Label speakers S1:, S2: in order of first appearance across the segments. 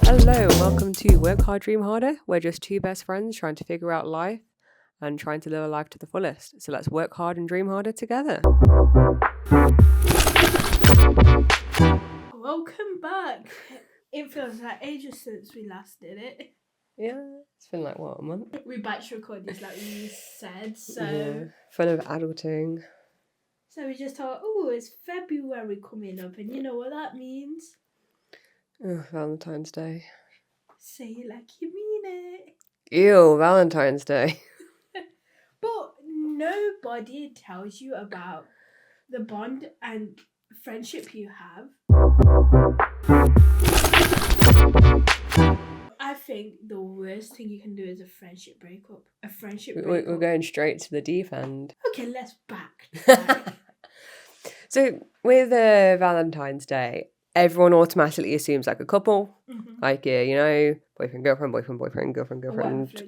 S1: Hello, and welcome to Work Hard, Dream Harder. We're just two best friends trying to figure out life and trying to live a life to the fullest. So let's work hard and dream harder together.
S2: Welcome back. It feels like ages since we last did it.
S1: Yeah, it's been like, what, a month?
S2: We batch recorded like we said, so
S1: Yeah, fun of adulting.
S2: so we just thought, oh, it's February coming up, and you know what that means?
S1: Oh, Valentine's Day.
S2: Say it like you mean it.
S1: Ew, Valentine's Day.
S2: But nobody tells you about the bond and friendship you have. I think the worst thing you can do is a friendship breakup. A friendship breakup.
S1: We're going straight to the deep end.
S2: Okay, let's backtrack.
S1: So with Valentine's Day, everyone automatically assumes like a couple, like boyfriend, girlfriend, boyfriend, girlfriend, girlfriend,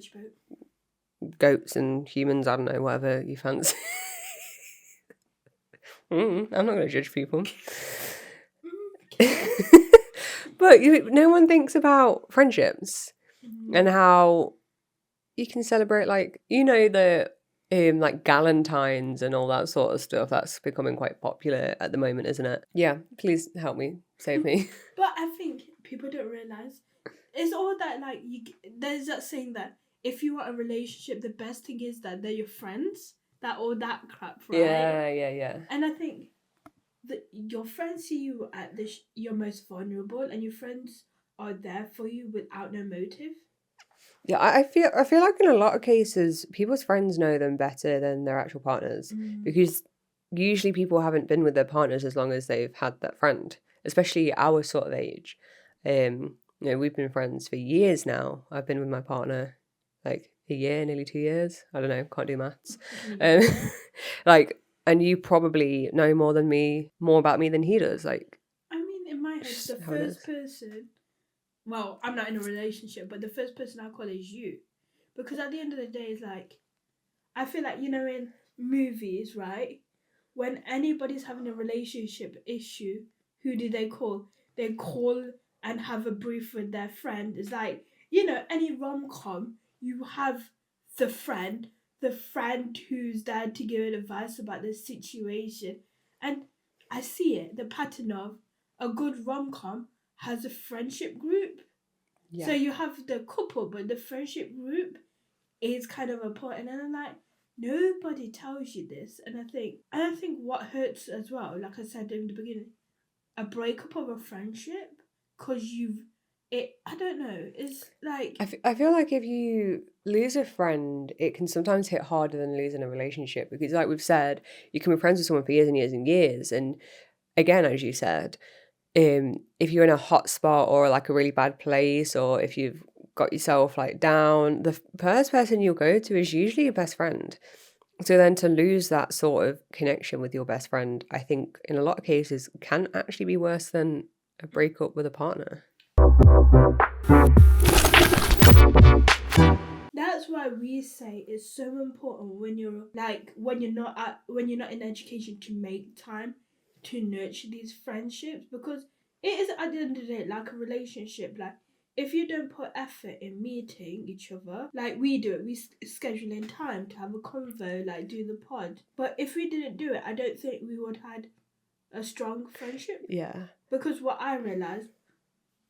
S1: goats and humans. I don't know, whatever you fancy. I'm not going to judge people. But no one thinks about friendships and how you can celebrate, like, the like galentines and all that sort of stuff. That's becoming quite popular at the moment, isn't it? Yeah, please help me, save me.
S2: But I think people don't realise it's all that, like, there's that saying that if you want a relationship, the best thing is that they're your friends, that all that crap, right?
S1: Yeah.
S2: And I think that your friends see you at your most vulnerable, and your friends are there for you without no motive.
S1: Yeah, I feel like in a lot of cases, people's friends know them better than their actual partners, because usually people haven't been with their partners as long as they've had that friend, especially our sort of age. We've been friends for years now. I've been with my partner like a year, nearly 2 years. I don't know, can't do maths. And you probably know more about me than he does. Like,
S2: I mean, in my head, the first person. Well, I'm not in a relationship, but the first person I call is you, because at the end of the day, it's like, I feel like, in movies, right? When anybody's having a relationship issue, who do they call? They call and have a brief with their friend. It's like, any rom-com, you have the friend who's there to give advice about the situation. And I see it, the pattern of a good rom-com has a friendship group. Yeah. So you have the couple, but the friendship group is kind of important. And I'm like, nobody tells you this. And I think what hurts as well, like I said in the beginning, a breakup of a friendship, because I don't know, it's like...
S1: I feel like if you lose a friend, it can sometimes hit harder than losing a relationship, because like we've said, you can be friends with someone for years and years and years. And again, as you said, if you're in a hot spot or like a really bad place, or if you've got yourself like down, the first person you'll go to is usually your best friend. So then to lose that sort of connection with your best friend, I think in a lot of cases can actually be worse than a breakup with a partner.
S2: That's why we say it's so important when you're not in education to make time to nurture these friendships, because it is at the end of the day like a relationship. Like, if you don't put effort in meeting each other, like we do it, we schedule in time to have a convo, like do the pod. But if we didn't do it, I don't think we would have had a strong friendship.
S1: Yeah.
S2: Because what I realised,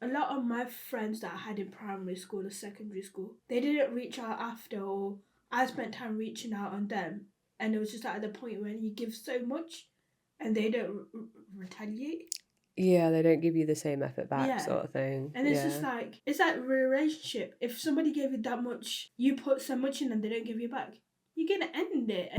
S2: a lot of my friends that I had in primary school or secondary school, they didn't reach out after, or I spent time reaching out on them. And it was just at the point when you give so much and they don't retaliate.
S1: Yeah, they don't give you the same effort back, sort of thing.
S2: And it's just like, it's like a relationship. If somebody gave you that much, you put so much in and they don't give you back, you're going to end it.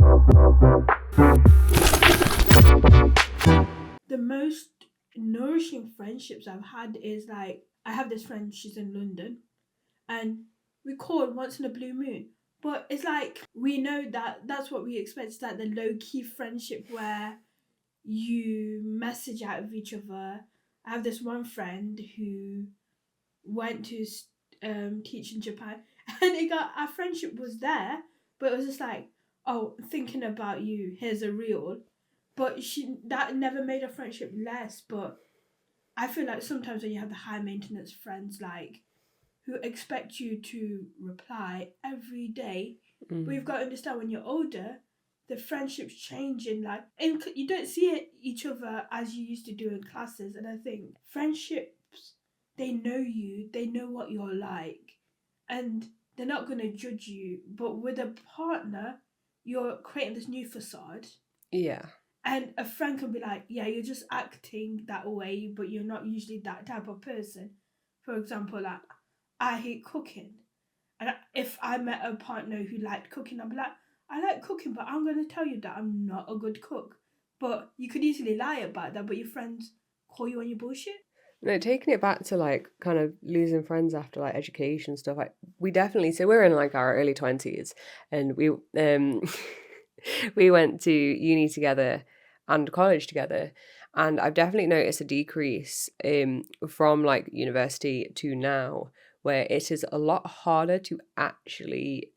S2: The most nourishing friendships I've had is like, I have this friend, she's in London, and we call once in a blue moon. But it's like, we know that that's what we expect. It's like the low-key friendship where you message out of each other. I have this one friend who went to teach in Japan, and our friendship was there, but it was just like, oh, thinking about you, here's a reel. But that never made our friendship less. But I feel like sometimes when you have the high maintenance friends, like, who expect you to reply every day, but you've got to understand when you're older, the friendships changing. Like, you don't see each other as you used to do in classes, and I think friendships, they know you, they know what you're like, and they're not going to judge you. But with a partner, you're creating this new facade.
S1: Yeah.
S2: And a friend can be like, yeah, you're just acting that way, but you're not usually that type of person. For example, like, I hate cooking. And if I met a partner who liked cooking, I'd be like, I like cooking, but I'm going to tell you that I'm not a good cook. But you could easily lie about that, but your friends call you on your bullshit.
S1: No, taking it back to like kind of losing friends after like education stuff, like we definitely, so we're in like our early 20s, and we went to uni together and college together, and I've definitely noticed a decrease from like university to now, where it is a lot harder to actually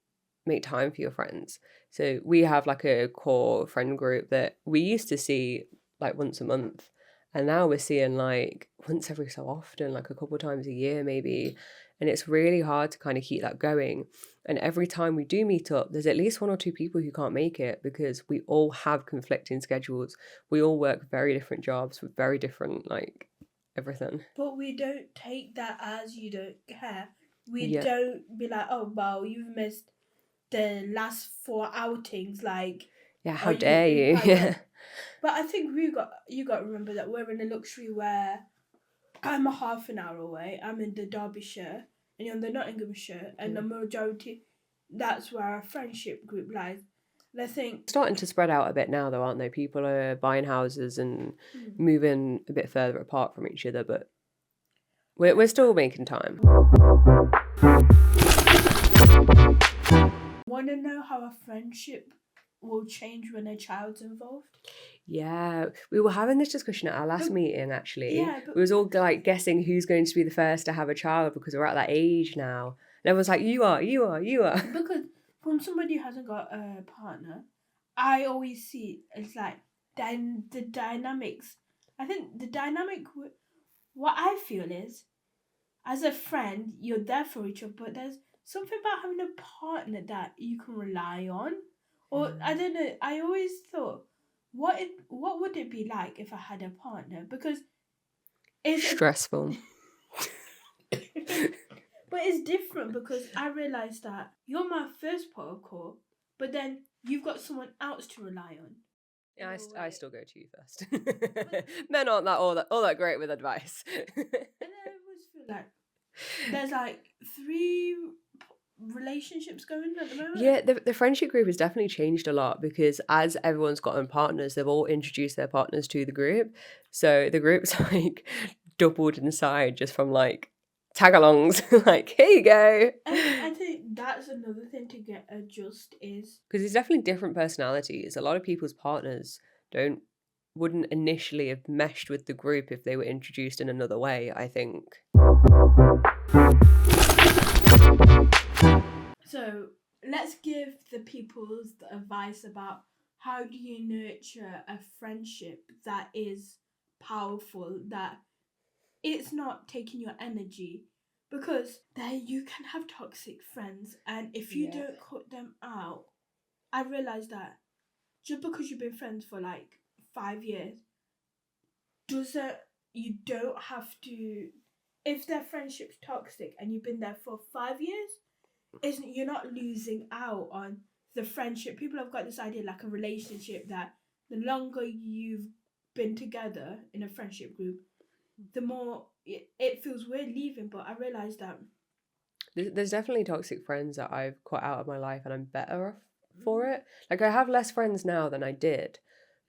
S1: make time for your friends. So we have like a core friend group that we used to see like once a month, and now we're seeing like once every so often, like a couple times a year maybe. And it's really hard to kind of keep that going. And every time we do meet up, there's at least one or two people who can't make it because we all have conflicting schedules. We all work very different jobs with very different, like, everything.
S2: But we don't take that as you don't care. We
S1: Yeah.
S2: don't be like, oh, well, you've missed the last 4 outings. Like,
S1: Yeah,
S2: are
S1: how
S2: you
S1: dare you? Yeah.
S2: But I think you got to remember that we're in a luxury where I'm a half an hour away. I'm in the Derbyshire, and you're in the Nottinghamshire, and the majority, that's where our friendship group lies. And I think
S1: Starting to spread out a bit now, though, aren't they? People are buying houses and moving a bit further apart from each other, but we're still making time.
S2: Want to know how a friendship will change when a child's involved?
S1: Yeah, we were having this discussion at our last meeting, actually.
S2: Yeah, but
S1: we was all like guessing who's going to be the first to have a child because we're at that age now. And everyone's like, you are, you are, you are.
S2: because from somebody who hasn't got a partner, I always see it's like the dynamics. I think the dynamic, what I feel is, as a friend, you're there for each other, but there's something about having a partner that you can rely on. Or I don't know, I always thought, what would it be like if I had a partner? Because it's
S1: Stressful.
S2: but it's different because I realised that you're my first port of call, but then you've got someone else to rely on.
S1: Yeah, I still go to you first. Men aren't all that great with advice.
S2: And I always feel like there's like 3 relationships going at the moment.
S1: Yeah, the friendship group has definitely changed a lot because as everyone's gotten partners, they've all introduced their partners to the group. So the group's like doubled in size just from like tag-alongs. Like, here you go.
S2: And I think that's another thing to get adjust is
S1: Because there's definitely different personalities. A lot of people's partners wouldn't initially have meshed with the group if they were introduced in another way, I think.
S2: so let's give the people's the advice about how do you nurture a friendship that is powerful, that it's not taking your energy, because there you can have toxic friends, and if you don't cut them out, I realized that just because you've been friends for like 5 years doesn't, you don't have to, if their friendship's toxic and you've been there for 5 years, isn't, you're not losing out on the friendship. People have got this idea like a relationship that the longer you've been together in a friendship group, the more it feels weird leaving. But I realised that
S1: There's definitely toxic friends that I've cut out of my life and I'm better off for it. Like, I have less friends now than I did,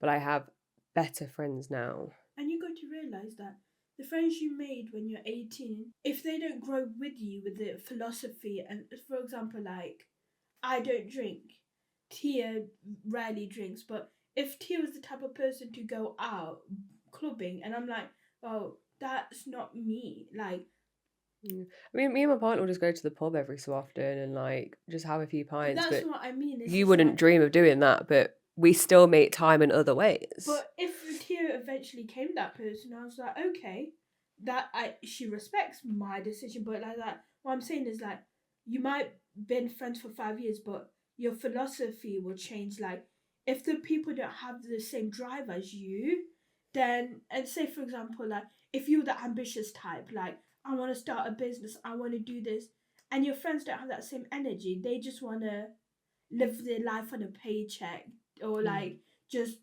S1: but I have better friends now.
S2: and you got to realise that the friends you made when you're 18, if they don't grow with you with the philosophy, and for example, like, I don't drink, Tia rarely drinks, but if Tia was the type of person to go out clubbing and I'm like, oh, that's not me, like,
S1: I mean, me and my partner will just go to the pub every so often and like just have a few pints.
S2: that's
S1: But
S2: what I mean.
S1: you wouldn't
S2: like,
S1: dream of doing that, but we still make time in other ways.
S2: but if Tia eventually came that person, I was like, okay, she respects my decision, but like that, what I'm saying is like you might been friends for 5 years, but your philosophy will change. Like if the people don't have the same drive as you, then and say for example, like if you're the ambitious type, like I want to start a business, I want to do this, and your friends don't have that same energy, they just want to live their life on a paycheck or like just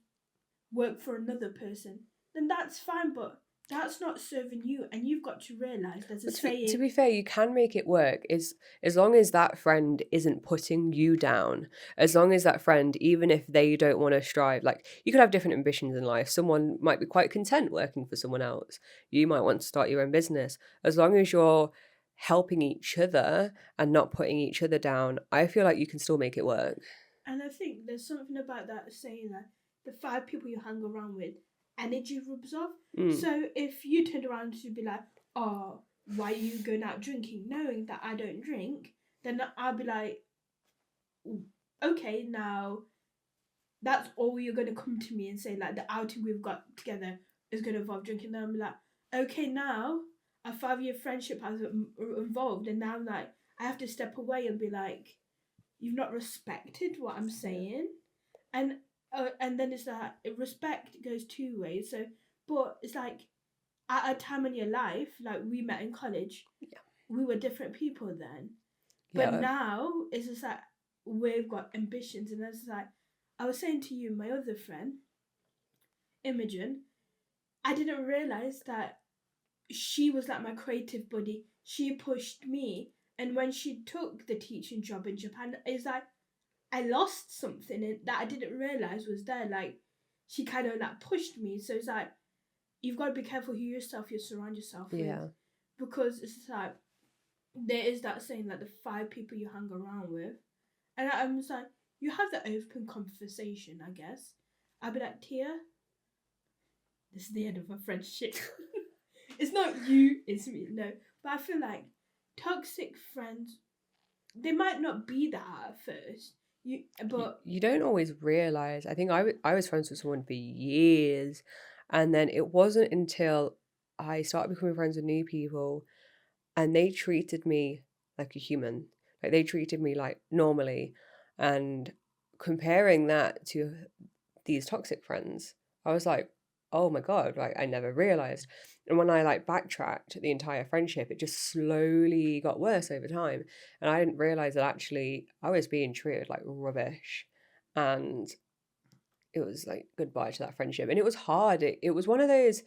S2: work for another person, then that's fine, but that's not serving you. And you've got to realize there's a
S1: But
S2: saying.
S1: to be fair, you can make it work is as long as that friend isn't putting you down. As long as that friend, even if they don't want to strive, like you could have different ambitions in life. Someone might be quite content working for someone else. You might want to start your own business. As long as you're helping each other and not putting each other down, I feel like you can still make it work.
S2: And I think there's something about that saying that the 5 people you hang around with, energy rubs off. So if you turned around to be like, oh, why are you going out drinking, knowing that I don't drink, then I'll be like, okay, now that's all you're going to come to me and say, like the outing we've got together is going to involve drinking. Then I'm like, okay, now a 5 year friendship has involved, and now I'm like, I have to step away and be like, you've not respected what I'm saying, and then it's that respect goes 2 ways. So, but it's like at a time in your life, like we met in college, we were different people then, but now it's just like we've got ambitions, and it's like I was saying to you, my other friend, Imogen, I didn't realize that she was like my creative buddy. She pushed me, and when she took the teaching job in Japan, it's like I lost something that I didn't realize was there. Like she kind of like pushed me. So it's like you've got to be careful who you surround yourself with, because it's like there is that saying like the 5 people you hang around with, and I'm just like you have the open conversation. I guess I'd be like, Tia, this is the end of our friendship. It's not you, it's me. No, but I feel like toxic friends, they might not be that at first. But
S1: you don't always realize. I think I was friends with someone for years, and then it wasn't until I started becoming friends with new people, and they treated me like a human. Like they treated me like normally, and comparing that to these toxic friends, I was like, oh my God, like I never realized. And when I like backtracked the entire friendship, it just slowly got worse over time. And I didn't realize that actually I was being treated like rubbish. And it was like goodbye to that friendship. And it was hard. It was one of those,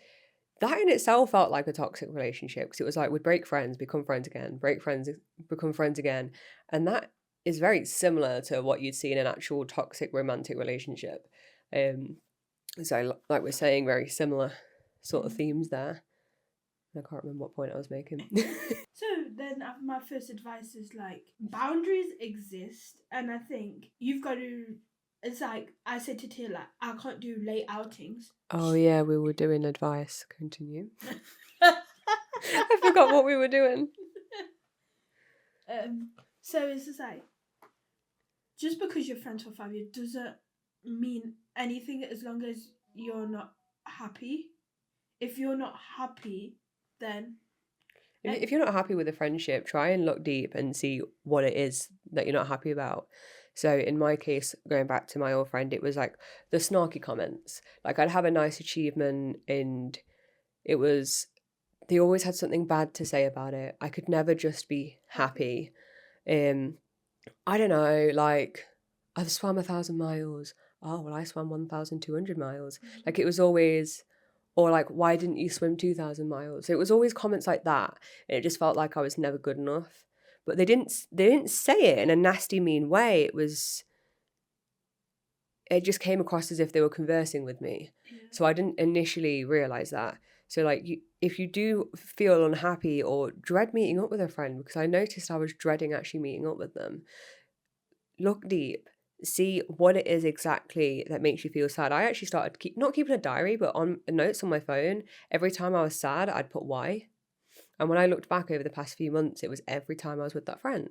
S1: that in itself felt like a toxic relationship, because it was like we'd break friends, become friends again, break friends, become friends again. And that is very similar to what you'd see in an actual toxic romantic relationship. So like we're saying, very similar sort of themes there. I can't remember what point I was making.
S2: So then my first advice is like boundaries exist, and I think you've got to, it's like I said to Tia, like I can't do late outings.
S1: Oh yeah, we were doing advice. Continue. I forgot what we were doing.
S2: So it's just like, just because you're friends for 5 years doesn't mean anything as long as you're not happy. If you're not happy, then
S1: if you're not happy with a friendship, try and look deep and see what it is that you're not happy about. So in my case, going back to my old friend, it was like the snarky comments. Like I'd have a nice achievement and it was, they always had something bad to say about it. I could never just be happy. I don't know, like I've swam 1,000 miles. Oh, well, I swam 1,200 miles. Like it was always, or like, why didn't you swim 2,000 miles? It was always comments like that. And it just felt like I was never good enough. But they didn't say it in a nasty, mean way. It just came across as if they were conversing with me. Yeah. So I didn't initially realize that. So like if you do feel unhappy or dread meeting up with a friend, because I noticed I was dreading actually meeting up with them, look deep, see what it is exactly that makes you feel sad. I actually started not keeping a diary, but on notes on my phone. Every time I was sad, I'd put why. And when I looked back over the past few months, it was every time I was with that friend.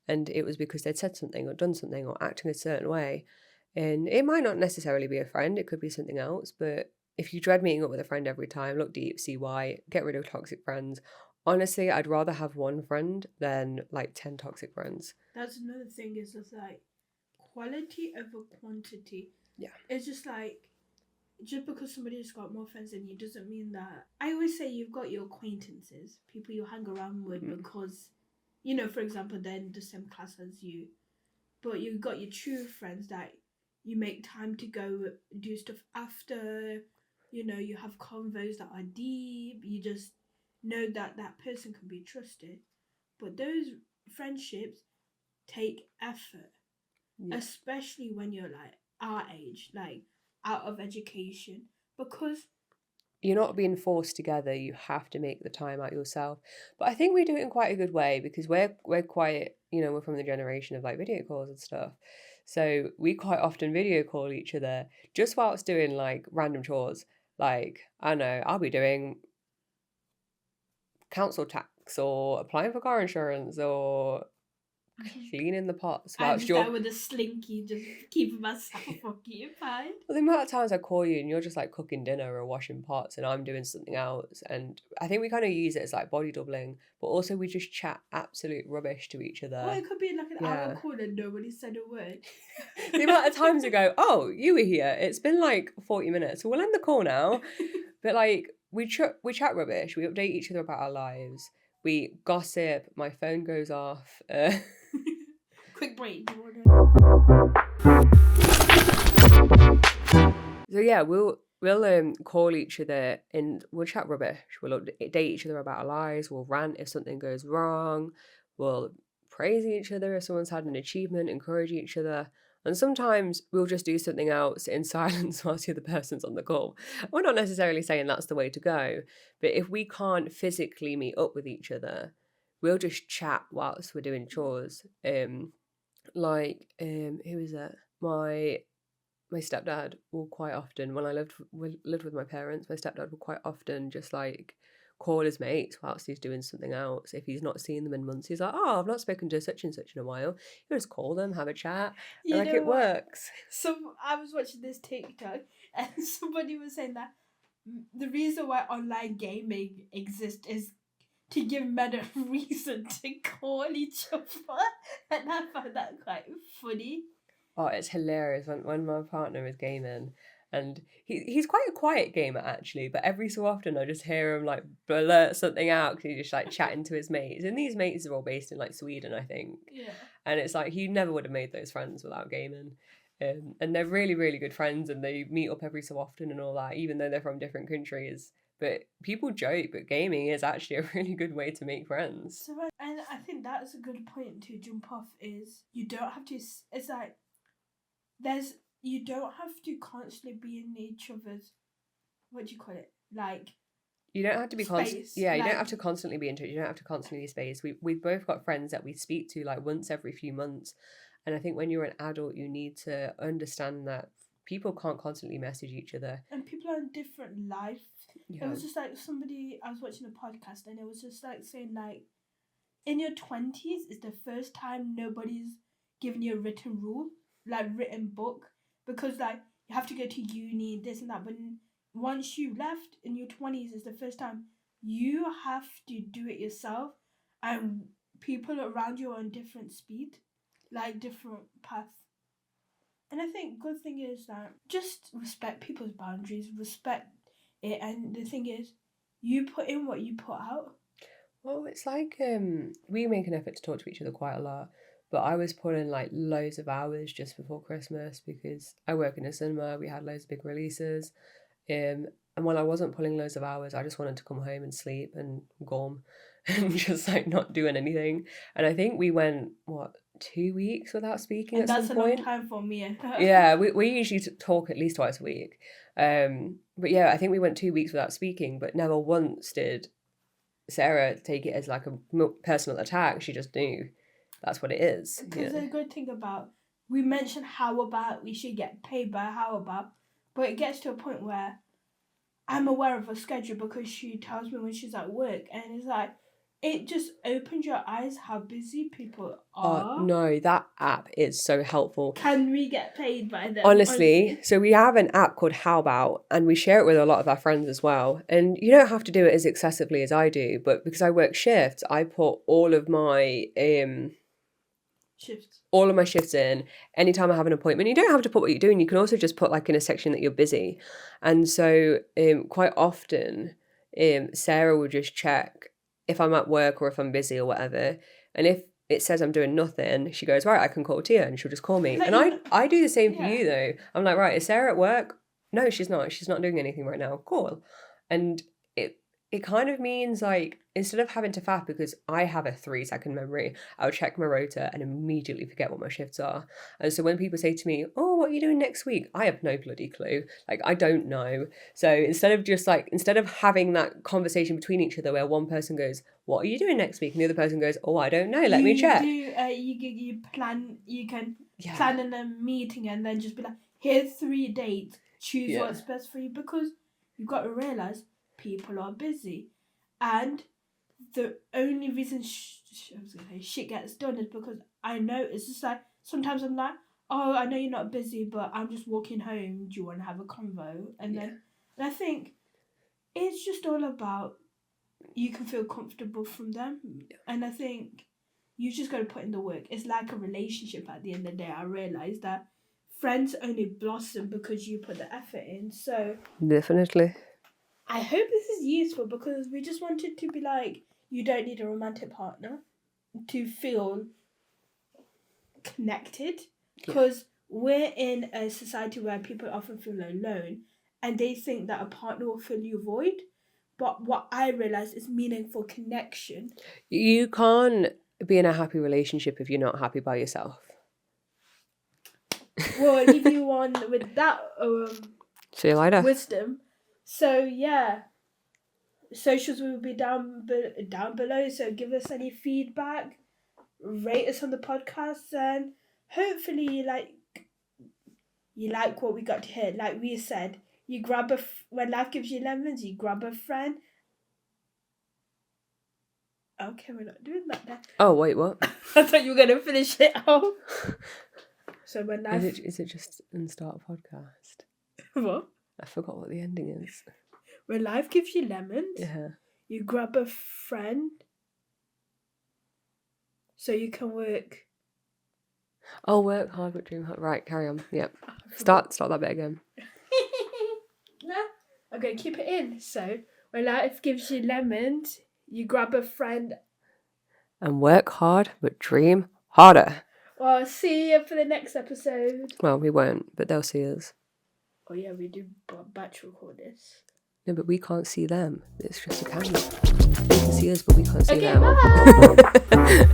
S1: And it was because they'd said something or done something or acted in a certain way. And it might not necessarily be a friend, it could be something else, but if you dread meeting up with a friend every time, look deep, see why, get rid of toxic friends. Honestly, I'd rather have one friend than like 10 toxic friends.
S2: That's another thing, is just like quality over quantity.
S1: Yeah.
S2: It's just like, just because somebody's got more friends than you doesn't mean that. I always say you've got your acquaintances, people you hang around with because, you know, for example, they're in the same class as you. But you've got your true friends that you make time to go do stuff after. You know, you have convos that are deep. You just know that that person can be trusted. But those friendships take effort, especially when you're like our age, like out of education, because
S1: you're not being forced together. You have to make the time out yourself. But I think we do it in quite a good way because we're quite, we're from the generation of like video calls and stuff. So we quite often video call each other just whilst doing like random chores. Like, I know, I'll be doing council tax or applying for car insurance or cleaning the pots.
S2: I'm just there with a slinky, just keeping myself occupied.
S1: Well, the amount of times I call you and you're just like cooking dinner or washing pots and I'm doing something else. And I think we kind of use it as like body doubling, but also we just chat absolute rubbish to each other.
S2: Well, it could be like an hour call and nobody said a word.
S1: The amount of times we go, oh, you were here. It's been like 40 minutes. We'll end the call now. But like we chat rubbish. We update each other about our lives. We gossip. My phone goes off.
S2: Quick break.
S1: So yeah, we'll call each other and we'll chat rubbish. We'll update each other about our lives. We'll rant if something goes wrong. We'll praise each other if someone's had an achievement, encourage each other. And sometimes we'll just do something else in silence whilst the other person's on the call. We're not necessarily saying that's the way to go, but if we can't physically meet up with each other, we'll just chat whilst we're doing chores. Who is it? My stepdad will quite often, when I lived with my parents, my stepdad will quite often just like call his mates whilst he's doing something else. If he's not seen them in months, he's like, oh, I've not spoken to such and such in a while. You just call them, have a chat. And like it works.
S2: So I was watching this TikTok and somebody was saying that the reason why online gaming exists is to give men a reason to call each other. And I found that quite funny.
S1: Oh, it's hilarious when my partner is gaming. And he's quite a quiet gamer, actually, but every so often I just hear him, like, blurt something out because he's just, like, chatting to his mates. And these mates are all based in, like, Sweden, I think.
S2: Yeah.
S1: And it's like, he never would have made those friends without gaming. And they're really, really good friends, and they meet up every so often and all that, even though they're from different countries. But people joke, but gaming is actually a really good way to make friends.
S2: So, and I think that's a good point to jump off, is you don't have to, it's like, you don't have to constantly be in each other's, what do you call it? Like,
S1: you don't have to be
S2: constantly.
S1: Yeah, you don't have to constantly be into it. You don't have to constantly be spaced. We've both got friends that we speak to like once every few months, and I think when you're an adult, you need to understand that people can't constantly message each other,
S2: and people are in different life.
S1: Yeah.
S2: It was just like I was watching a podcast, and it was just like saying like, in your 20s is the first time nobody's given you a written rule, like written book, because like you have to go to uni, this and that. But once you left in your 20s is the first time you have to do it yourself, and people around you are on different speed, like different paths. And I think good thing is that just respect people's boundaries, respect it, and the thing is, you put in what you put out.
S1: Well, it's like we make an effort to talk to each other quite a lot, but I was putting like loads of hours just before Christmas because I work in a cinema. We had loads of big releases, and when I wasn't pulling loads of hours, I just wanted to come home and sleep and gum, and just like not doing anything. And I think we went 2 weeks without speaking. And
S2: that's
S1: some point.
S2: Long time for me.
S1: Yeah, we usually talk at least twice a week. But yeah, I think we went 2 weeks without speaking, but never once did Sarah take it as like a personal attack. She just knew that's what it is.
S2: Because the good thing about, we mentioned how about we should get paid by how about, but it gets to a point where I'm aware of her schedule because she tells me when she's at work, and it's like, it just opens your eyes how busy people are.
S1: No, that app is so helpful.
S2: Can we get paid by them?
S1: Honestly, so we have an app called How About, and we share it with a lot of our friends as well. And you don't have to do it as excessively as I do, but because I work shifts, I put all of my shifts in anytime I have an appointment. You don't have to put what you're doing. You can also just put like in a section that you're busy. And so quite often Sarah will just check if I'm at work or if I'm busy or whatever. And if it says I'm doing nothing, she goes, right, I can call Tia, and she'll just call me. And I do the same for you though. I'm like, right, is Sarah at work? No, she's not. She's not doing anything right now. Cool. And it kind of means like, instead of having to faff, because I have a 3-second memory, I'll check my rota and immediately forget what my shifts are. And so when people say to me, oh, what are you doing next week? I have no bloody clue. Like, I don't know. So instead of having that conversation between each other where one person goes, what are you doing next week? And the other person goes, oh, I don't know. Let me check.
S2: You can plan in a meeting and then just be like, here's 3 dates. Choose what's best for you, because you've got to realise people are busy, and the only reason shit gets done is because I know it's just like sometimes I'm like, oh, I know you're not busy, but I'm just walking home. Do you want to have a convo? And then and I think it's just all about you can feel comfortable from them, and I think you just got to put in the work. It's like a relationship. At the end of the day, I realised that friends only blossom because you put the effort in. So
S1: definitely.
S2: I hope this is useful, because we just wanted to be like, you don't need a romantic partner to feel connected, because we're in a society where people often feel alone and they think that a partner will fill your void. But what I realised is meaningful connection.
S1: You can't be in a happy relationship if you're not happy by yourself.
S2: Well, I'll leave you on with that
S1: See you later.
S2: Wisdom. So yeah, socials will be down below. So give us any feedback, rate us on the podcast, and hopefully you like what we got to hear. Like we said, you grab when life gives you lemons, you grab a friend. Okay, we're not doing that then.
S1: Oh wait, what?
S2: I thought you were gonna finish it off. So when life
S1: is it just in start a podcast?
S2: What?
S1: I forgot what the ending is.
S2: When life gives you lemons, you grab a friend so you can work.
S1: Oh, work hard but dream hard. Right, carry on. Yep. Start that bit again.
S2: No, okay, keep it in. So when life gives you lemons, you grab a friend
S1: and work hard but dream harder.
S2: Well, see you for the next episode.
S1: Well, we won't, but they'll see us.
S2: Oh yeah, we do batch record this.
S1: No, but we can't see them. It's just a camera. They can see us, but we can't see them.
S2: Okay, bye!